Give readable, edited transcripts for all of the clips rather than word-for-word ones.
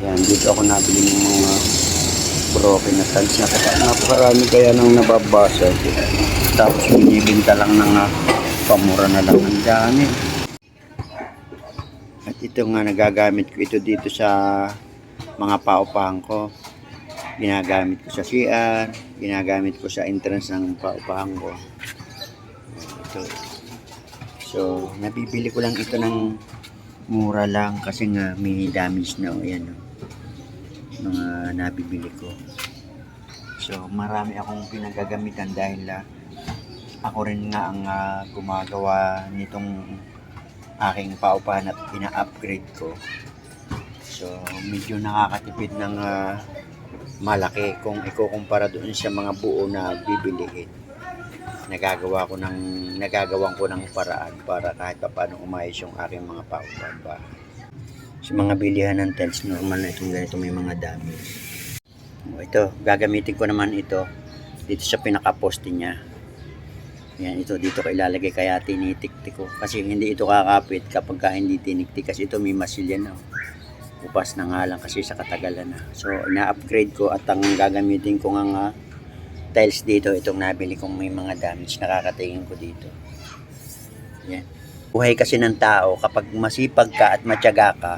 Yan, dito ako nabili ng mga broken na tiles. Napakarami kaya nang nababasa. Tapos binibinta lang ng pamura na lang. Ang dami. At ito nga nagagamit ko ito dito sa mga paupahan ko. Ginagamit ko sa CR, ginagamit ko sa entrance ng paupahan ko. Ito. So, nabibili ko lang ito ng mura lang kasi nga may damage na. Ayan, mga nabibili ko. So, marami akong pinagagamitan dahil ako rin nga ang gumagawa nitong aking paupahan at ina-upgrade ko. So, medyo nakakatipid ng malaki kung ikukumpara doon sa mga buo na bibilihin. Nagagawan ko ng paraan para kahit paano umayos yung aking mga paupahan ba. Sa mga bilihan ng tiles, normal na itong ganito may mga damage. Ito, gagamitin ko naman ito dito sa pinaka-poste niya. Yan, ito dito ko ilalagay kaya tinitiktik ko. Kasi hindi ito kakapit kapag hindi tiniktik. Kasi ito may masilya na. Upas na nga lang kasi sa katagalan na. So, na-upgrade ko at ang gagamitin ko nga tiles dito. Itong nabili kong may mga damage. Nakakatingin ko dito. Yan. Buhay kasi ng tao kapag masipag ka at matyaga ka,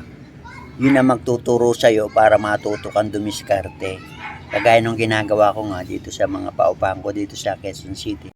yun ang magtuturo sa'yo para matuto kang dumiskarte. Kagaya nung ginagawa ko nga dito sa mga paupahan ko dito sa Quezon City.